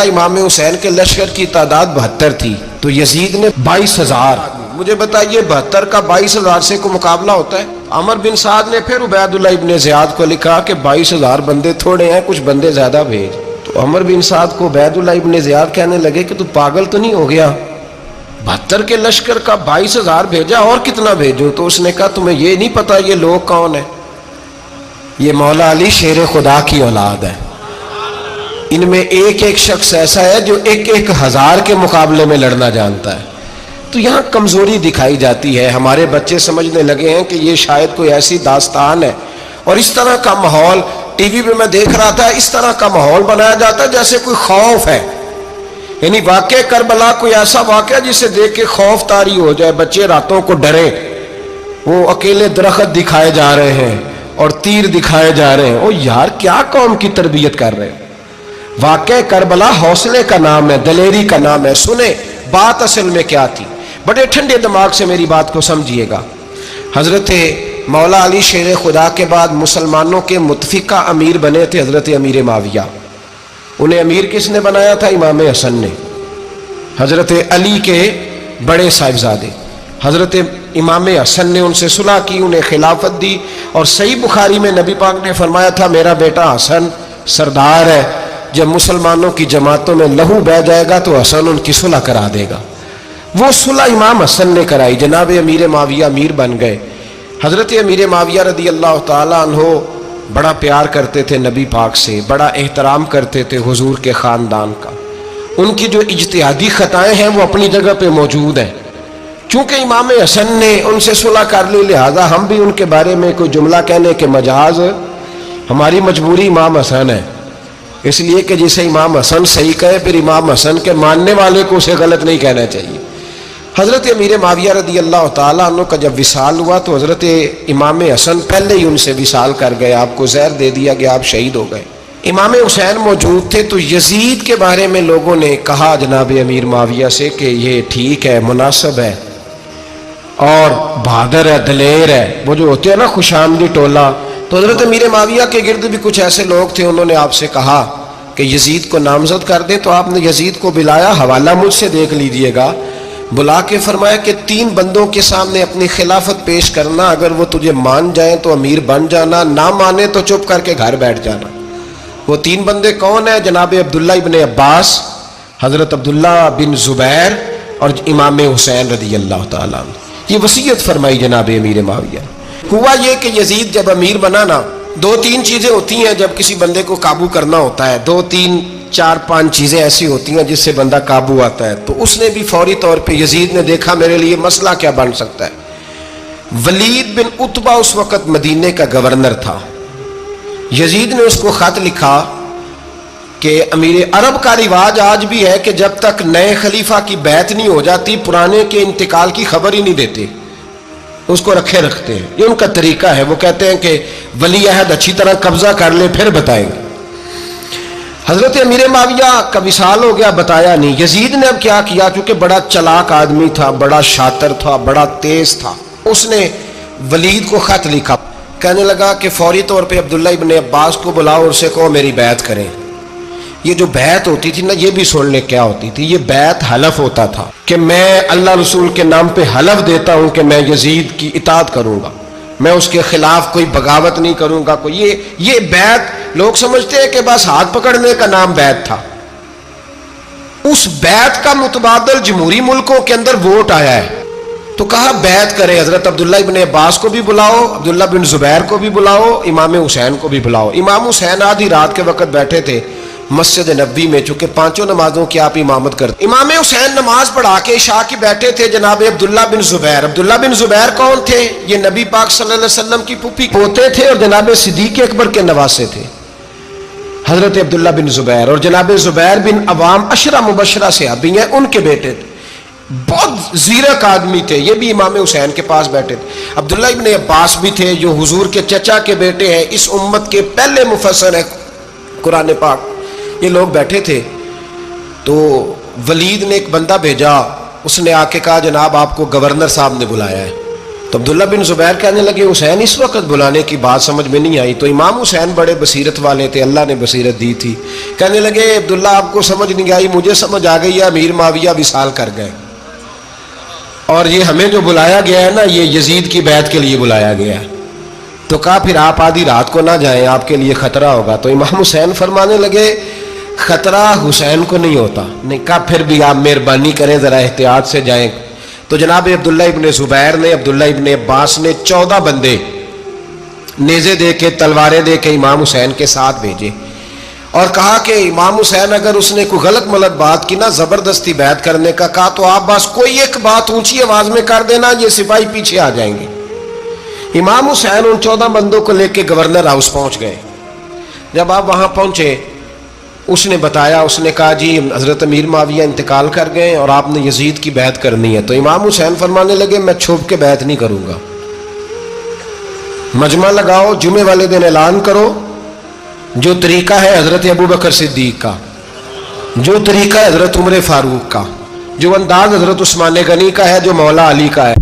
امام حسین کے لشکر کی تعداد 72 تھی تو یزید نے 22,000. مجھے بتائیے 72 کا 22,000 سے کوئی مقابلہ ہوتا ہے؟ عمر بن سعد نے پھر عبید اللہ ابن زیاد کو لکھا کہ 22,000 بندے تھوڑے ہیں، کچھ بندے زیادہ بھیج. تو عمر بن سعد کو عبید اللہ ابن زیاد کہنے لگے کہ تو پاگل تو نہیں ہو گیا، 72 کے لشکر کا 22,000 بھیجا، اور کتنا بھیجو؟ تو اس نے کہا تمہیں یہ نہیں پتا یہ لوگ کون ہیں؟ یہ مولا علی شیر خدا کی اولاد ہے. ان میں ایک ایک شخص ایسا ہے جو 1,000 کے مقابلے میں لڑنا جانتا ہے. تو یہاں کمزوری دکھائی جاتی ہے. ہمارے بچے سمجھنے لگے ہیں کہ یہ شاید کوئی ایسی داستان ہے، اور اس طرح کا ماحول ٹی وی پہ میں دیکھ رہا تھا، اس طرح کا ماحول بنایا جاتا ہے جیسے کوئی خوف ہے. یعنی واقع کربلا کوئی ایسا واقعہ جسے دیکھ کے خوف طاری ہو جائے، بچے راتوں کو ڈریں. وہ اکیلے درخت دکھائے جا رہے ہیں اور تیر دکھائے جا رہے ہیں. او یار کیا قوم کی تربیت کر رہے ہیں؟ واقع کربلا حوصلے کا نام ہے، دلیری کا نام ہے. سنیں بات اصل میں کیا تھی، بڑے ٹھنڈے دماغ سے میری بات کو سمجھیے گا. حضرت مولا علی شیر خدا کے بعد مسلمانوں کے متفقہ امیر بنے تھے حضرت امیر معاویہ. انہیں امیر کس نے بنایا تھا؟ امام حسن نے، حضرت علی کے بڑے صاحبزادے. حضرت امام حسن نے ان سے صلح کی، انہیں خلافت دی، اور صحیح بخاری میں نبی پاک نے فرمایا تھا میرا بیٹا حسن سردار ہے، جب مسلمانوں کی جماعتوں میں لہو بہہ جائے گا تو حسن ان کی صلح کرا دے گا. وہ صلح امام حسن نے کرائی. جناب امیر معاویہ امیر بن گئے. حضرت امیر معاویہ رضی اللہ تعالیٰ عنہ بڑا پیار کرتے تھے نبی پاک سے، بڑا احترام کرتے تھے حضور کے خاندان کا. ان کی جو اجتہادی خطائیں ہیں وہ اپنی جگہ پہ موجود ہیں. چونکہ امام حسن نے ان سے صلح کر لی، لہذا ہم بھی ان کے بارے میں کوئی جملہ کہنے کے مجاز، ہماری مجبوری امام حسن ہے. اس لیے کہ جسے امام حسن صحیح کہے پھر امام حسن کے ماننے والے کو اسے غلط نہیں کہنا چاہیے. حضرت امیر معاویہ رضی اللہ تعالیٰ عنہ کا جب وصال ہوا تو حضرت امام حسن پہلے ہی ان سے وصال کر گئے، آپ کو زہر دے دیا گیا، آپ شہید ہو گئے. امام حسین موجود تھے تو یزید کے بارے میں لوگوں نے کہا جناب امیر معاویہ سے کہ یہ ٹھیک ہے، مناسب ہے اور بہادر ہے، دلیر ہے، وہ جو ہوتے ہیں نا خوش آمدی ٹولہ. تو حضرت امیر معاویہ کے گرد بھی کچھ ایسے لوگ تھے، انہوں نے آپ سے کہا کہ یزید کو نامزد کر دیں. تو آپ نے یزید کو بلایا، حوالہ مجھ سے دیکھ لیجئے گا. بلا کے فرمایا کہ 3 بندوں کے سامنے اپنی خلافت پیش کرنا، اگر وہ تجھے مان جائیں تو امیر بن جانا، نہ مانے تو چپ کر کے گھر بیٹھ جانا. وہ 3 بندے کون ہیں؟ جناب عبداللہ ابن عباس، حضرت عبداللہ بن زبیر اور امام حسین رضی اللہ تعالیٰ عنہ. یہ وصیت فرمائی جناب امیر معاویہ. ہوا یہ کہ یزید جب امیر بنا نا، 2-3 چیزیں ہوتی ہیں جب کسی بندے کو قابو کرنا ہوتا ہے، 2-3-4-5 چیزیں ایسی ہوتی ہیں جس سے بندہ قابو آتا ہے. تو اس نے بھی فوری طور پہ، یزید نے دیکھا میرے لیے مسئلہ کیا بن سکتا ہے. ولید بن عتبہ اس وقت مدینے کا گورنر تھا. یزید نے اس کو خط لکھا کہ امیر عرب کا رواج آج بھی ہے کہ جب تک نئے خلیفہ کی بیعت نہیں ہو جاتی پرانے کے انتقال کی خبر ہی نہیں دیتے، اس کو رکھے رکھتے ہیں. یہ ان کا طریقہ ہے. وہ کہتے ہیں کہ ولی عہد اچھی طرح قبضہ کر لے پھر بتائیں گے. حضرت امیر معاویہ کا وصال ہو گیا، بتایا نہیں. یزید نے اب کیا کیا، کیونکہ بڑا چلاک آدمی تھا، بڑا شاطر تھا، بڑا تیز تھا، اس نے ولید کو خط لکھا. کہنے لگا کہ فوری طور پہ عبداللہ ابن عباس کو بلاؤ اور اسے کہو میری بیعت کریں. یہ جو بیعت ہوتی تھی نا، یہ بھی سن لے کیا ہوتی تھی. یہ بیعت حلف ہوتا تھا کہ میں اللہ رسول کے نام پہ حلف دیتا ہوں کہ میں یزید کی اطاعت کروں گا، میں اس کے خلاف کوئی بغاوت نہیں کروں گا. یہ بیعت لوگ سمجھتے ہیں کہ بس ہاتھ پکڑنے کا نام بیعت تھا. اس بیعت کا متبادل جمہوری ملکوں کے اندر ووٹ آیا ہے. تو کہا بیعت کرے. حضرت عبداللہ ابن عباس کو بھی بلاؤ، عبداللہ بن زبیر کو بھی بلاؤ، امام حسین کو بھی بلاؤ. امام حسین آدھی رات کے وقت بیٹھے تھے مسجد نبوی میں، چونکہ 5 نمازوں کی آپ امامت کرتے. امام حسین نماز پڑھا کے عشاء کی بیٹھے تھے. جناب عبداللہ بن زبیر، عبداللہ بن زبیر کون تھے؟ یہ نبی پاک صلی اللہ علیہ وسلم کی پھوپھی پوتے تھے اور جناب صدیق اکبر کے نواسے تھے حضرت عبداللہ بن زبیر. اور جناب زبیر بن عوام 10 مبشرہ صحابی ہیں، ان کے بیٹے تھے. بہت زیرک آدمی تھے. یہ بھی امام حسین کے پاس بیٹھے تھے. عبداللہ ابن عباس بھی تھے جو حضور کے چچا کے بیٹے ہیں، اس امت کے پہلے مفسر ہیں قرآن پاک. یہ لوگ بیٹھے تھے. تو ولید نے ایک بندہ بھیجا، اس نے آ کے کہا جناب آپ کو گورنر صاحب نے بلایا ہے. تو عبداللہ بن زبیر کہنے لگے حسین اس وقت بلانے کی بات سمجھ میں نہیں آئی. تو امام حسین بڑے بصیرت والے تھے, اللہ نے بصیرت دی تھی. کہنے لگے عبداللہ آپ کو سمجھ نہیں آئی, مجھے سمجھ آ گئی ہے, امیر معاویہ وصال کر گئے, اور یہ ہمیں جو بلایا گیا ہے نا یہ یزید کی بیعت کے لیے بلایا گیا ہے. تو کہا پھر آپ آدھی رات کو نہ جائیں, آپ کے لیے خطرہ ہوگا. تو امام حسین فرمانے لگے خطرہ حسین کو نہیں ہوتا. نہیں, کہا پھر بھی آپ مہربانی کریں ذرا احتیاط سے جائیں. تو جناب عبداللہ ابن زبیر نے, عبداللہ ابن عباس نے 14 بندے نیزے دے کے, تلواریں دے کے امام حسین کے ساتھ بھیجے, اور کہا کہ امام حسین اگر اس نے کوئی غلط ملت بات کی نا, زبردستی بیعت کرنے کا کہا, تو آپ بس کوئی ایک بات اونچی آواز میں کر دینا, یہ سپاہی پیچھے آ جائیں گے. امام حسین ان 14 بندوں کو لے کے گورنر ہاؤس پہنچ گئے. جب آپ وہاں پہنچے اس نے بتایا, اس نے کہا جی حضرت امیر معاویہ انتقال کر گئے اور آپ نے یزید کی بیعت کرنی ہے. تو امام حسین فرمانے لگے میں چھپ کے بیعت نہیں کروں گا, مجمع لگاؤ, جمعے والے دن اعلان کرو, جو طریقہ ہے حضرت ابوبکر صدیق کا, جو طریقہ ہے حضرت عمر فاروق کا, جو انداز حضرت عثمان غنی کا ہے, جو مولا علی کا ہے,